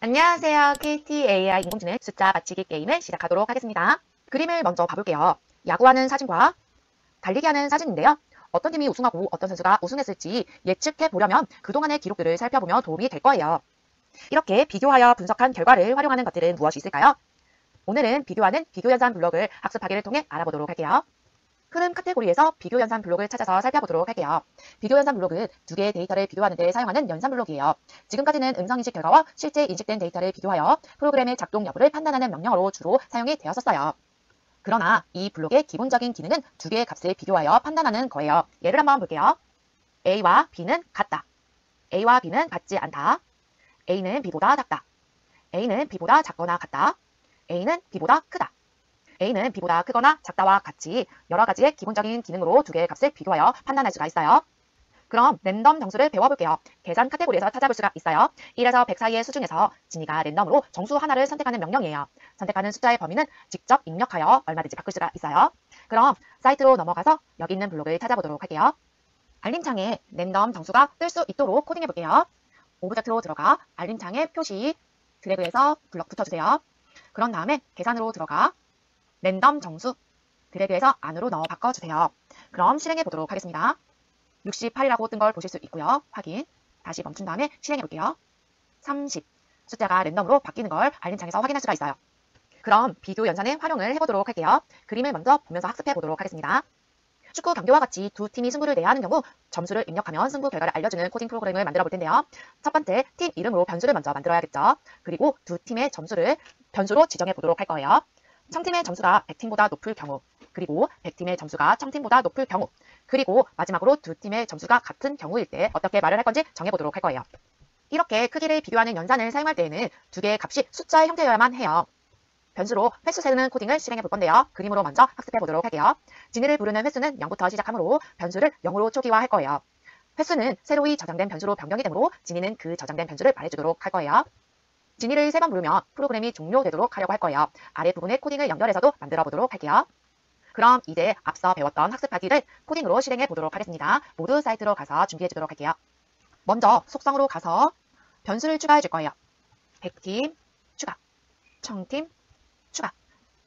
안녕하세요. KT AI 인공지능 숫자 맞히기 게임을 시작하도록 하겠습니다. 그림을 먼저 봐볼게요. 야구하는 사진과 달리기 하는 사진인데요. 어떤 팀이 우승하고 어떤 선수가 우승했을지 예측해 보려면 그동안의 기록들을 살펴보면 도움이 될 거예요. 이렇게 비교하여 분석한 결과를 활용하는 것들은 무엇이 있을까요? 오늘은 비교하는 비교연산 블록을 학습하기를 통해 알아보도록 할게요. 흐름 카테고리에서 비교연산 블록을 찾아서 살펴보도록 할게요. 비교연산 블록은 두 개의 데이터를 비교하는 데 사용하는 연산 블록이에요. 지금까지는 음성인식 결과와 실제 인식된 데이터를 비교하여 프로그램의 작동 여부를 판단하는 명령어로 주로 사용이 되었었어요. 그러나 이 블록의 기본적인 기능은 두 개의 값을 비교하여 판단하는 거예요. 예를 한번 볼게요. A와 B는 같다. A와 B는 같지 않다. A는 B보다 작다. A는 B보다 작거나 같다. A는 B보다 크다. A는 B보다 크거나 작다와 같이 여러 가지의 기본적인 기능으로 두 개의 값을 비교하여 판단할 수가 있어요. 그럼 랜덤 정수를 배워볼게요. 계산 카테고리에서 찾아볼 수가 있어요. 1에서 100 사이의 수 중에서 진이가 랜덤으로 정수 하나를 선택하는 명령이에요. 선택하는 숫자의 범위는 직접 입력하여 얼마든지 바꿀 수가 있어요. 그럼 사이트로 넘어가서 여기 있는 블록을 찾아보도록 할게요. 알림창에 랜덤 정수가 뜰 수 있도록 코딩해볼게요. 오브젝트로 들어가 알림창에 표시 드래그해서 블록 붙여주세요. 그런 다음에 계산으로 들어가 랜덤 정수 드래그해서 안으로 넣어 바꿔주세요. 그럼 실행해 보도록 하겠습니다. 68이라고 뜬 걸 보실 수 있고요. 확인. 다시 멈춘 다음에 실행해 볼게요. 30. 숫자가 랜덤으로 바뀌는 걸 알림창에서 확인할 수가 있어요. 그럼 비교 연산의 활용을 해보도록 할게요. 그림을 먼저 보면서 학습해 보도록 하겠습니다. 축구 경기와 같이 두 팀이 승부를 내야 하는 경우 점수를 입력하면 승부 결과를 알려주는 코딩 프로그램을 만들어 볼 텐데요. 첫 번째, 팀 이름으로 변수를 먼저 만들어야겠죠. 그리고 두 팀의 점수를 변수로 지정해 보도록 할 거예요. 청팀의 점수가 100팀보다 높을 경우, 그리고 100팀의 점수가 청팀보다 높을 경우, 그리고 마지막으로 두 팀의 점수가 같은 경우일 때 어떻게 말을 할 건지 정해보도록 할 거예요. 이렇게 크기를 비교하는 연산을 사용할 때에는 두 개의 값이 숫자의 형태여야만 해요. 변수로 횟수 세우는 코딩을 실행해 볼 건데요. 그림으로 먼저 학습해 보도록 할게요. 진이를 부르는 횟수는 0부터 시작하므로 변수를 0으로 초기화할 거예요. 횟수는 새로이 저장된 변수로 변경이 되므로 진이는 그 저장된 변수를 말해주도록 할 거예요. 진이를 3번 부르면 프로그램이 종료되도록 하려고 할 거예요. 아래 부분의 코딩을 연결해서도 만들어 보도록 할게요. 그럼 이제 앞서 배웠던 학습하기를 코딩으로 실행해 보도록 하겠습니다. 모두 사이트로 가서 준비해 주도록 할게요. 먼저 속성으로 가서 변수를 추가해 줄 거예요. 100팀 추가, 1000팀 추가.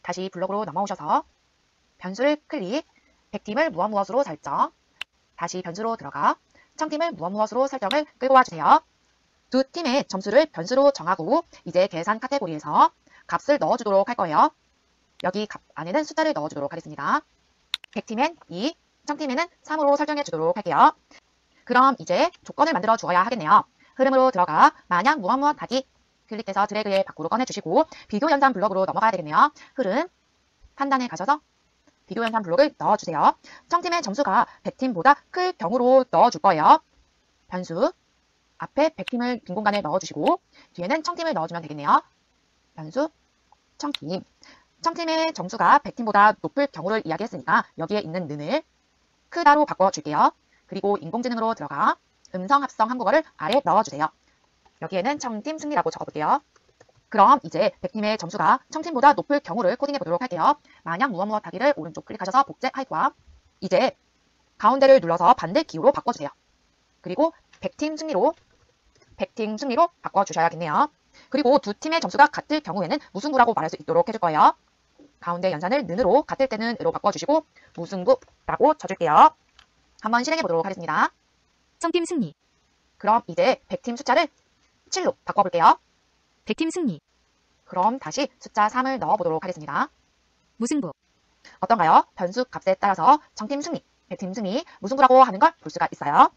다시 블록으로 넘어오셔서 변수를 클릭, 100팀을 무엇무엇으로 설정, 다시 변수로 들어가 1000팀을 무엇무엇으로 설정을 끌고 와주세요. 두 팀의 점수를 변수로 정하고 이제 계산 카테고리에서 값을 넣어주도록 할 거예요. 여기 값 안에는 숫자를 넣어주도록 하겠습니다. 100팀엔 2, 1000팀에는 3으로 설정해 주도록 할게요. 그럼 이제 조건을 만들어 주어야 하겠네요. 흐름으로 들어가 마냥 무엇무엇 하기 클릭해서 드래그에 밖으로 꺼내주시고 비교 연산 블록으로 넘어가야 되겠네요. 흐름 판단에 가셔서 비교 연산 블록을 넣어주세요. 1000팀의 점수가 100팀보다 클 경우로 넣어줄 거예요. 변수 앞에 100팀을 빈 공간에 넣어주시고 뒤에는 1000팀을 넣어주면 되겠네요. 변수 1000팀. 1000팀의 점수가 100팀보다 높을 경우를 이야기했으니까 여기에 있는 는을 크다로 바꿔줄게요. 그리고 인공지능으로 들어가 음성 합성 한국어를 아래 넣어주세요. 여기에는 1000팀 승리라고 적어볼게요. 그럼 이제 100팀의 점수가 1000팀보다 높을 경우를 코딩해 보도록 할게요. 만약 무엇무엇 하기를 오른쪽 클릭하셔서 복제 하이과 이제 가운데를 눌러서 반대 기호로 바꿔주세요. 그리고 100팀 승리로 바꿔주셔야겠네요. 그리고 두 팀의 점수가 같을 경우에는 무승부라고 말할 수 있도록 해줄 거예요. 가운데 연산을 는으로 같을 때는 으로 바꿔주시고 무승부라고 쳐줄게요. 한번 실행해 보도록 하겠습니다. 1000팀 승리. 그럼 이제 100팀 숫자를 7로 바꿔볼게요. 100팀 승리. 그럼 다시 숫자 3을 넣어보도록 하겠습니다. 무승부. 어떤가요? 변수 값에 따라서 1000팀 승리, 100팀 승리, 무승부라고 하는 걸 볼 수가 있어요.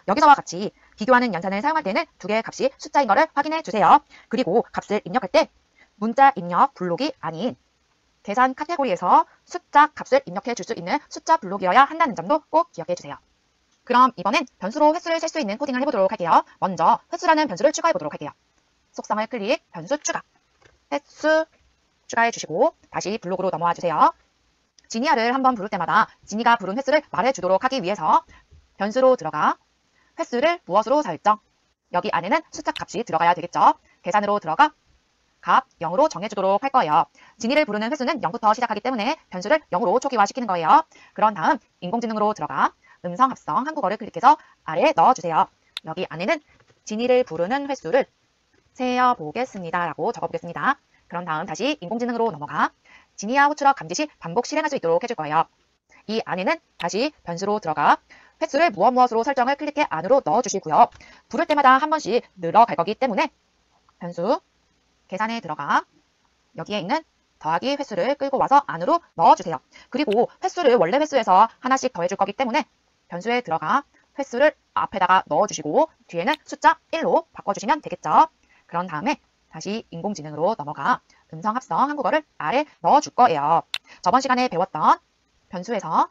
여기서와 같이 비교하는 연산을 사용할 때는 두 개의 값이 숫자인 것을 확인해 주세요. 그리고 값을 입력할 때 문자 입력 블록이 아닌 계산 카테고리에서 숫자 값을 입력해 줄 수 있는 숫자 블록이어야 한다는 점도 꼭 기억해 주세요. 그럼 이번엔 변수로 횟수를 셀 수 있는 코딩을 해보도록 할게요. 먼저 횟수라는 변수를 추가해 보도록 할게요. 속성을 클릭, 변수 추가, 횟수 추가해 주시고 다시 블록으로 넘어와 주세요. 지니아를 한번 부를 때마다 지니가 부른 횟수를 말해 주도록 하기 위해서 변수로 들어가 횟수를 무엇으로 설정, 여기 안에는 숫자 값이 들어가야 되겠죠. 계산으로 들어가 값 0으로 정해주도록 할 거예요. 진이를 부르는 횟수는 0부터 시작하기 때문에 변수를 0으로 초기화시키는 거예요. 그런 다음 인공지능으로 들어가 음성 합성 한국어를 클릭해서 아래에 넣어주세요. 여기 안에는 진이를 부르는 횟수를 세어보겠습니다 라고 적어보겠습니다. 그런 다음 다시 인공지능으로 넘어가 지니와 호출어 감지 시 반복 실행할 수 있도록 해줄 거예요. 이 안에는 다시 변수로 들어가 횟수를 무엇으로 설정을 클릭해 안으로 넣어주시고요. 부를 때마다 한 번씩 늘어갈 거기 때문에 변수 계산에 들어가 여기에 있는 더하기 횟수를 끌고 와서 안으로 넣어주세요. 그리고 횟수를 원래 횟수에서 하나씩 더해줄 거기 때문에 변수에 들어가 횟수를 앞에다가 넣어주시고 뒤에는 숫자 1로 바꿔주시면 되겠죠. 그런 다음에 다시 인공지능으로 넘어가 음성 합성 한국어를 아래 넣어줄 거예요. 저번 시간에 배웠던 변수에서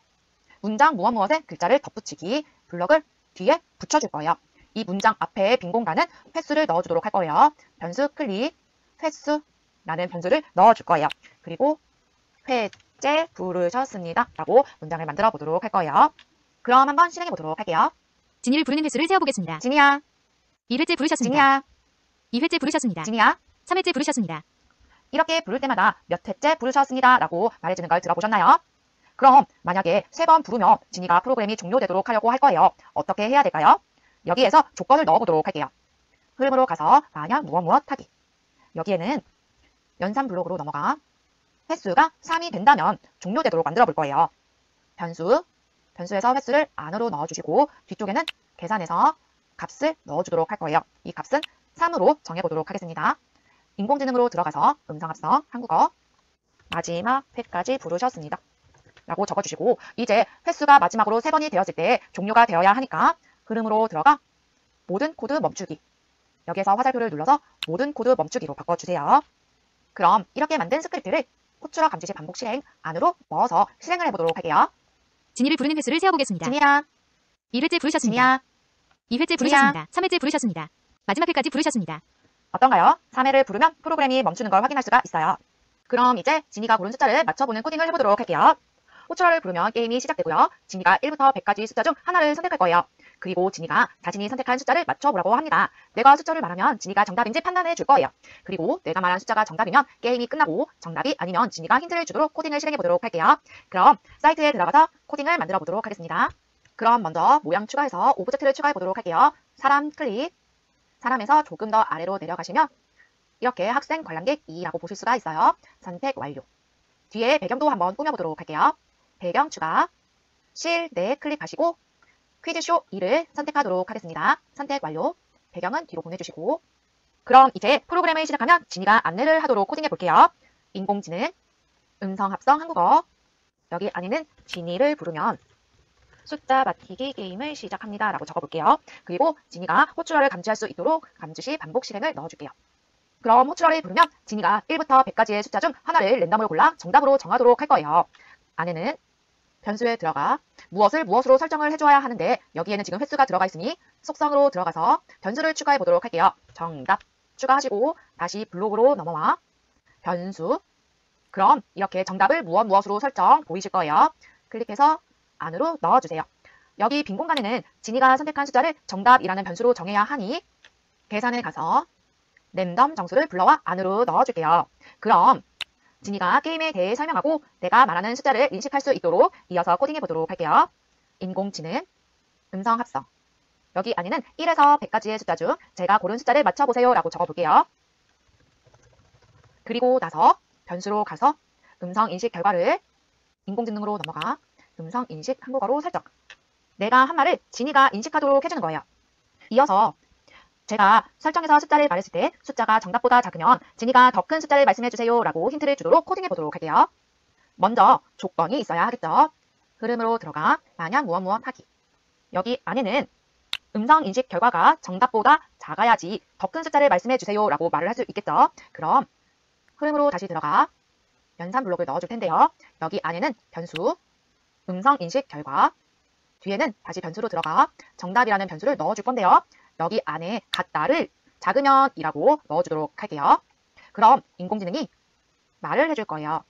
문장 무엇에 글자를 덧붙이기 블럭을 뒤에 붙여줄 거예요. 이 문장 앞에 빈 공간은 횟수를 넣어주도록 할 거예요. 변수 클릭 횟수라는 변수를 넣어줄 거예요. 그리고 회째 부르셨습니다 라고 문장을 만들어 보도록 할 거예요. 그럼 한번 실행해 보도록 할게요. 진이를 부르는 횟수를 세어보겠습니다. 진이야, 1회째 부르셨습니다. 진이야, 2회째 부르셨습니다. 진이야. 3회째 부르셨습니다. 이렇게 부를 때마다 몇 회째 부르셨습니다 라고 말해주는 걸 들어보셨나요? 그럼 만약에 3번 부르면 진이가 프로그램이 종료되도록 하려고 할 거예요. 어떻게 해야 될까요? 여기에서 조건을 넣어보도록 할게요. 흐름으로 가서 만약 무엇 하기. 여기에는 연산 블록으로 넘어가 횟수가 3이 된다면 종료되도록 만들어 볼 거예요. 변수에서 횟수를 안으로 넣어주시고 뒤쪽에는 계산해서 값을 넣어주도록 할 거예요. 이 값은 3으로 정해보도록 하겠습니다. 인공지능으로 들어가서 음성합성 한국어 마지막 회까지 부르셨습니다 라고 적어주시고 이제 횟수가 마지막으로 3번이 되었을 때 종료가 되어야 하니까 흐름으로 들어가 모든 코드 멈추기. 여기에서 화살표를 눌러서 모든 코드 멈추기로 바꿔주세요. 그럼 이렇게 만든 스크립트를 호출어 감지 시 반복 실행 안으로 넣어서 실행을 해보도록 할게요. 진이를 부르는 횟수를 세어보겠습니다. 진이야, 1회째 부르셨습니다. 진이야, 2회째 부르셨습니다. 3회째 부르셨습니다. 마지막 회까지 부르셨습니다. 어떤가요? 3회를 부르면 프로그램이 멈추는 걸 확인할 수가 있어요. 그럼 이제 진이가 고른 숫자를 맞춰보는 코딩을 해보도록 할게요. 호출어를 부르면 게임이 시작되고요. 진이가 1부터 100까지 숫자 중 하나를 선택할 거예요. 그리고 진이가 자신이 선택한 숫자를 맞춰보라고 합니다. 내가 숫자를 말하면 진이가 정답인지 판단해 줄 거예요. 그리고 내가 말한 숫자가 정답이면 게임이 끝나고 정답이 아니면 진이가 힌트를 주도록 코딩을 실행해 보도록 할게요. 그럼 사이트에 들어가서 코딩을 만들어 보도록 하겠습니다. 그럼 먼저 모양 추가해서 오브젝트를 추가해 보도록 할게요. 사람 클릭, 사람에서 조금 더 아래로 내려가시면 이렇게 학생 관람객 2라고 보실 수가 있어요. 선택 완료. 뒤에 배경도 한번 꾸며보도록 할게요. 배경 추가, 실내 클릭하시고 퀴즈쇼 2를 선택하도록 하겠습니다. 선택 완료. 배경은 뒤로 보내주시고 그럼 이제 프로그램을 시작하면 진이가 안내를 하도록 코딩해 볼게요. 인공지능, 음성 합성 한국어 여기 안에는 진이를 부르면 숫자 맞히기 게임을 시작합니다 라고 적어볼게요. 그리고 진이가 호출어를 감지할 수 있도록 감지 시 반복 실행을 넣어줄게요. 그럼 호출어를 부르면 진이가 1부터 100까지의 숫자 중 하나를 랜덤으로 골라 정답으로 정하도록 할 거예요. 안에는 변수에 들어가 무엇으로 설정을 해줘야 하는데 여기에는 지금 횟수가 들어가 있으니 속성으로 들어가서 변수를 추가해 보도록 할게요. 정답 추가하시고 다시 블록으로 넘어와 변수 그럼 이렇게 정답을 무엇으로 설정 보이실 거예요. 클릭해서 안으로 넣어주세요. 여기 빈 공간에는 진이가 선택한 숫자를 정답이라는 변수로 정해야 하니 계산에 가서 랜덤 정수를 불러와 안으로 넣어줄게요. 그럼 진이가 게임에 대해 설명하고 내가 말하는 숫자를 인식할 수 있도록 이어서 코딩해 보도록 할게요. 인공지능, 음성 합성. 여기 안에는 1에서 100까지의 숫자 중 제가 고른 숫자를 맞춰보세요 라고 적어볼게요. 그리고 나서 변수로 가서 음성 인식 결과를 인공지능으로 넘어가 음성 인식 한국어로 설정. 내가 한 말을 진이가 인식하도록 해주는 거예요. 이어서 제가 설정해서 숫자를 말했을 때 숫자가 정답보다 작으면 진이가 더 큰 숫자를 말씀해주세요 라고 힌트를 주도록 코딩해 보도록 할게요. 먼저 조건이 있어야 하겠죠. 흐름으로 들어가 만약 무엇 하기. 여기 안에는 음성 인식 결과가 정답보다 작아야지 더 큰 숫자를 말씀해주세요 라고 말을 할 수 있겠죠. 그럼 흐름으로 다시 들어가 연산 블록을 넣어줄 텐데요. 여기 안에는 변수, 음성 인식 결과, 뒤에는 다시 변수로 들어가 정답이라는 변수를 넣어줄 건데요. 여기 안에 같다를 작으면 이라고 넣어주도록 할게요. 그럼 인공지능이 말을 해줄 거예요.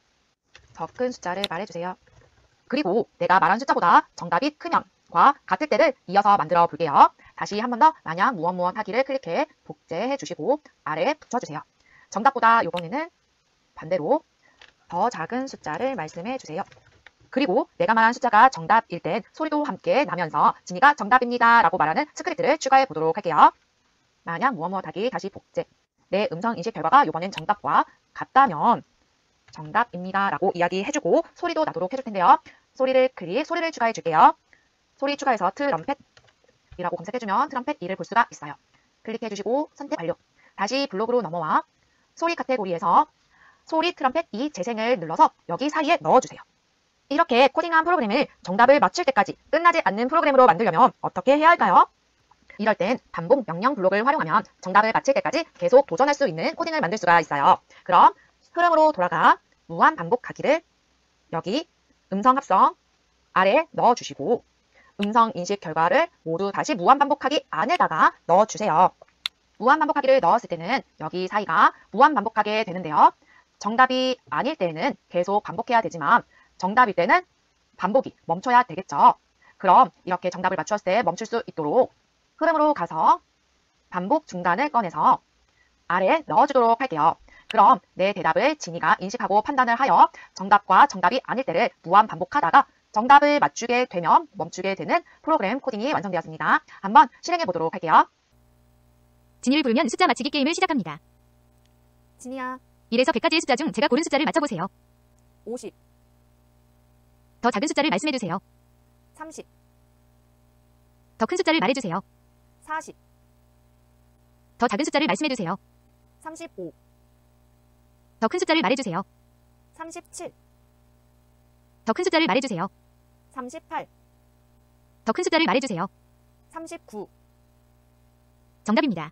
더 큰 숫자를 말해주세요. 그리고 내가 말한 숫자보다 정답이 크면과 같을 때를 이어서 만들어 볼게요. 다시 한 번 더 만약 무엇 하기를 클릭해 복제해 주시고 아래에 붙여주세요. 정답보다 이번에는 반대로 더 작은 숫자를 말씀해 주세요. 그리고 내가 말한 숫자가 정답일 땐 소리도 함께 나면서 진이가 정답입니다 라고 말하는 스크립트를 추가해 보도록 할게요. 만약 무엇 하기 다시 복제. 내 음성 인식 결과가 이번엔 정답과 같다면 정답입니다 라고 이야기해주고 소리도 나도록 해줄 텐데요. 소리를 추가해 줄게요. 소리 추가해서 트럼펫이라고 검색해주면 트럼펫 2를 볼 수가 있어요. 클릭해주시고 선택 완료. 다시 블록으로 넘어와 소리 카테고리에서 소리 트럼펫 2 재생을 눌러서 여기 사이에 넣어주세요. 이렇게 코딩한 프로그램을 정답을 맞출 때까지 끝나지 않는 프로그램으로 만들려면 어떻게 해야 할까요? 이럴 땐 반복 명령 블록을 활용하면 정답을 맞힐 때까지 계속 도전할 수 있는 코딩을 만들 수가 있어요. 그럼 흐름으로 돌아가 무한 반복하기를 여기 음성 합성 아래에 넣어주시고 음성 인식 결과를 모두 다시 무한 반복하기 안에다가 넣어주세요. 무한 반복하기를 넣었을 때는 여기 사이가 무한 반복하게 되는데요. 정답이 아닐 때는 계속 반복해야 되지만 정답일 때는 반복이 멈춰야 되겠죠. 그럼 이렇게 정답을 맞추었을 때 멈출 수 있도록 흐름으로 가서 반복 중단을 꺼내서 아래에 넣어주도록 할게요. 그럼 내 대답을 진이가 인식하고 판단을 하여 정답과 정답이 아닐 때를 무한 반복하다가 정답을 맞추게 되면 멈추게 되는 프로그램 코딩이 완성되었습니다. 한번 실행해 보도록 할게요. 진이를 부르면 숫자 맞히기 게임을 시작합니다. 진이야, 1에서 100까지의 숫자 중 제가 고른 숫자를 맞춰보세요. 50, 더 작은 숫자를 말씀해주세요. 30, 더 큰 숫자를 말해주세요. 40, 더 작은 숫자를 말씀해주세요. 35, 더 큰 숫자를 말해주세요. 37, 더 큰 숫자를 말해주세요. 38, 더 큰 숫자를 말해주세요. 39. 정답입니다.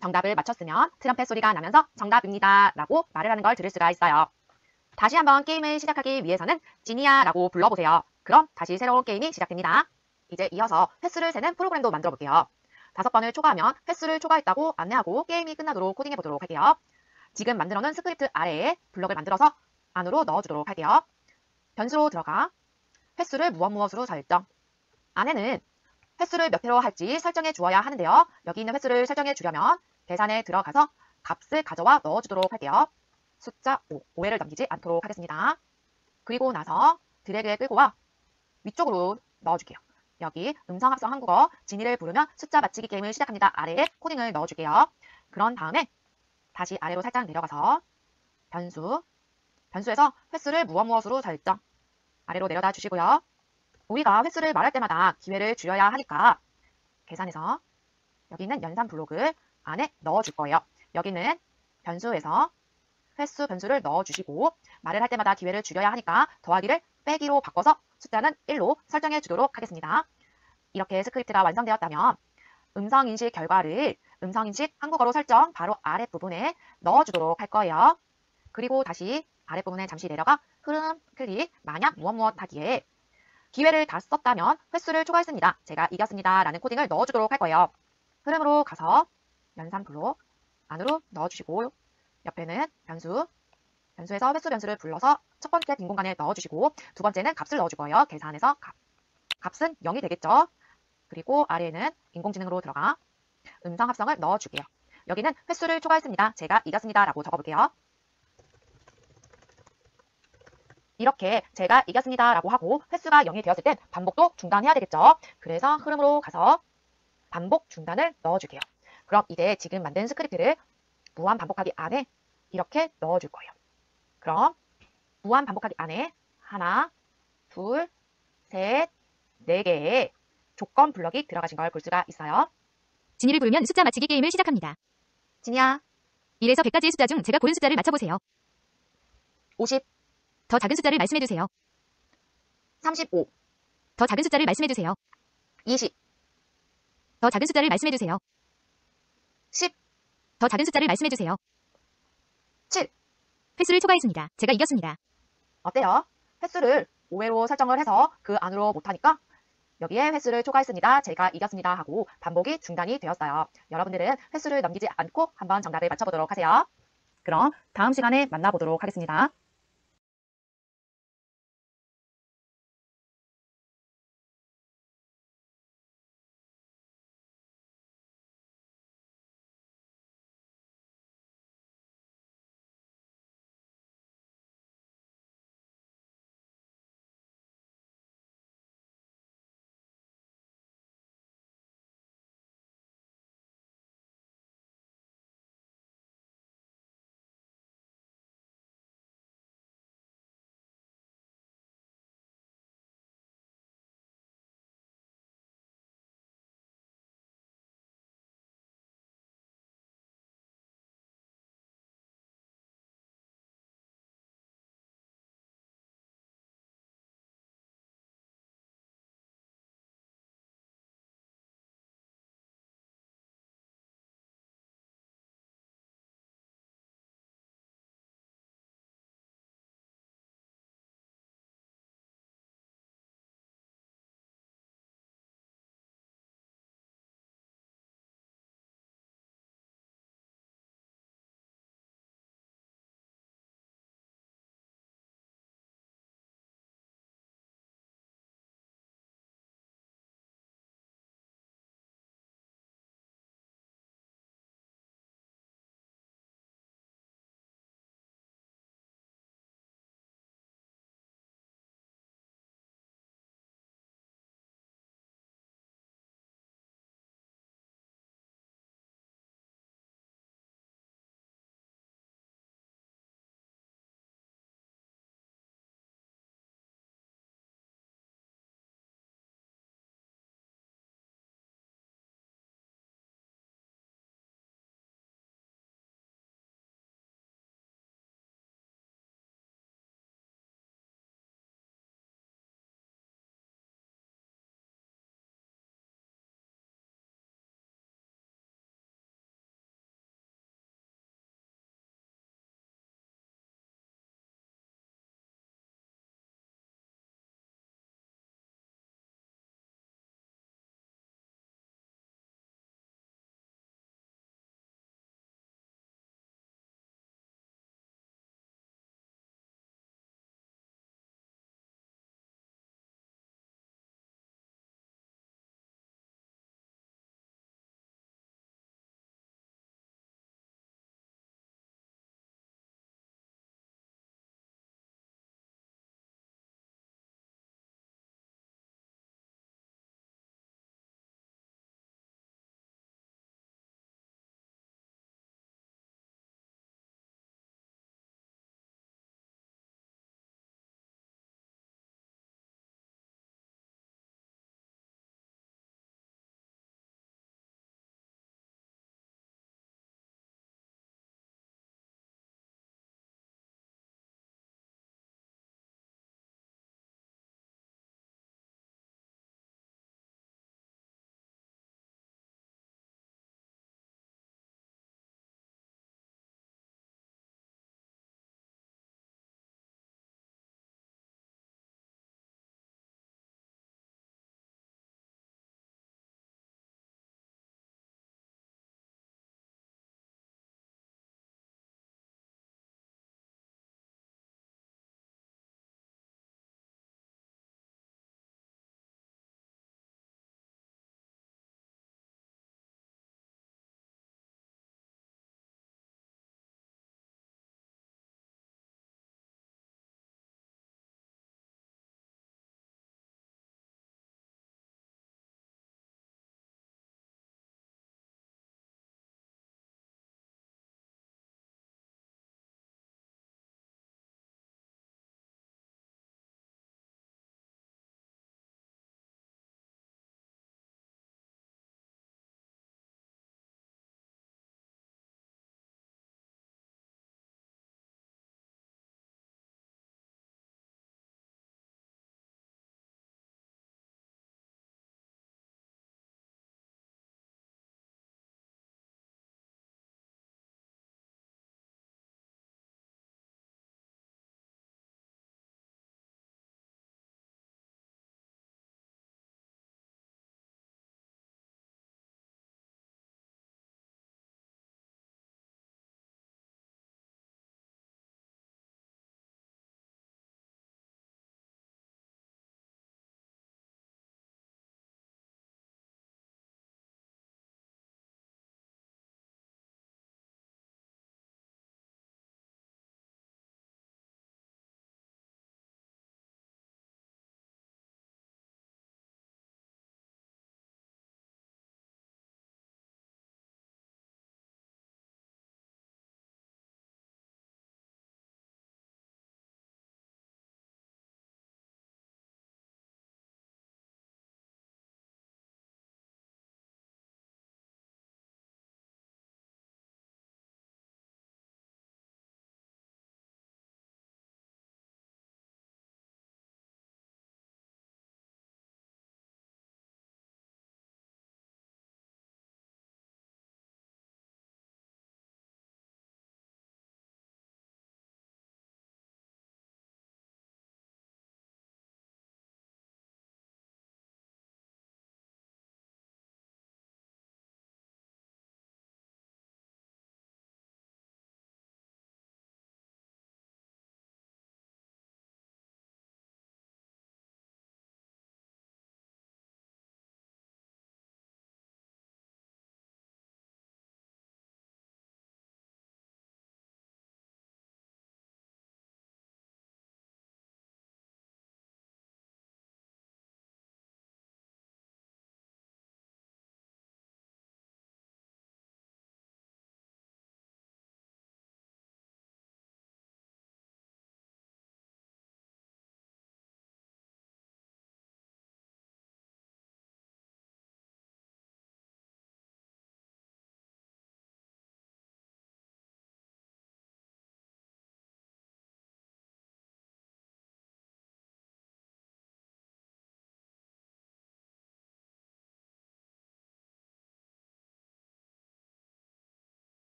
정답을 맞췄으면 트럼펫 소리가 나면서 정답입니다 라고 말을 하는 걸 들을 수가 있어요. 다시 한번 게임을 시작하기 위해서는 지니야 라고 불러보세요. 그럼 다시 새로운 게임이 시작됩니다. 이제 이어서 횟수를 세는 프로그램도 만들어 볼게요. 5번을 초과하면 횟수를 초과했다고 안내하고 게임이 끝나도록 코딩해 보도록 할게요. 지금 만들어 놓은 스크립트 아래에 블럭을 만들어서 안으로 넣어주도록 할게요. 변수로 들어가 횟수를 무엇으로 설정. 안에는 횟수를 몇 회로 할지 설정해 주어야 하는데요. 여기 있는 횟수를 설정해 주려면 계산에 들어가서 값을 가져와 넣어주도록 할게요. 숫자 5회를 넘기지 않도록 하겠습니다. 그리고 나서 드래그에 끌고 와 위쪽으로 넣어줄게요. 여기 음성 합성 한국어 진이를 부르면 숫자 맞히기 게임을 시작합니다. 아래에 코딩을 넣어줄게요. 그런 다음에 다시 아래로 살짝 내려가서 변수에서 횟수를 무엇으로 설정. 아래로 내려다 주시고요. 우리가 횟수를 말할 때마다 기회를 줄여야 하니까 계산해서 여기 있는 연산 블록을 안에 넣어줄 거예요. 여기는 변수에서 변수를 넣어주시고 말을 할 때마다 기회를 줄여야 하니까 더하기를 빼기로 바꿔서 숫자는 1로 설정해 주도록 하겠습니다. 이렇게 스크립트가 완성되었다면 음성인식 결과를 음성인식 한국어로 설정 바로 아랫부분에 넣어주도록 할 거예요. 그리고 다시 아랫부분에 잠시 내려가 흐름 클릭 만약 무엇 하기에 기회를 다 썼다면 횟수를 초과했습니다. 제가 이겼습니다. 라는 코딩을 넣어주도록 할 거예요. 흐름으로 가서 연산 블록 안으로 넣어주시고 옆에는 변수에서 횟수 변수를 불러서 첫 번째 빈 공간에 넣어주시고 두 번째는 값을 넣어줄 거예요. 계산해서 값은 0이 되겠죠. 그리고 아래에는 인공지능으로 들어가 음성 합성을 넣어줄게요. 여기는 횟수를 초과했습니다. 제가 이겼습니다. 라고 적어볼게요. 이렇게 제가 이겼습니다. 라고 하고 횟수가 0이 되었을 땐 반복도 중단해야 되겠죠. 그래서 흐름으로 가서 반복 중단을 넣어줄게요. 그럼 이제 지금 만든 스크립트를 무한 반복하기 안에 이렇게 넣어줄 거예요. 그럼 무한 반복하기 안에 하나, 둘, 셋, 네 개의 조건 블럭이 들어가신 걸 볼 수가 있어요. 진이를 부르면 숫자 맞히기 게임을 시작합니다. 진이야, 1에서 100까지의 숫자 중 제가 고른 숫자를 맞춰보세요. 50, 더 작은 숫자를 말씀해주세요. 35, 더 작은 숫자를 말씀해주세요. 20, 더 작은 숫자를 말씀해주세요. 10, 더 작은 숫자를 말씀해주세요. 7. 횟수를 초과했습니다. 제가 이겼습니다. 어때요? 횟수를 5회로 설정을 해서 그 안으로 못하니까 여기에 횟수를 초과했습니다. 제가 이겼습니다 하고 반복이 중단이 되었어요. 여러분들은 횟수를 넘기지 않고 한번 정답을 맞춰보도록 하세요. 그럼 다음 시간에 만나보도록 하겠습니다.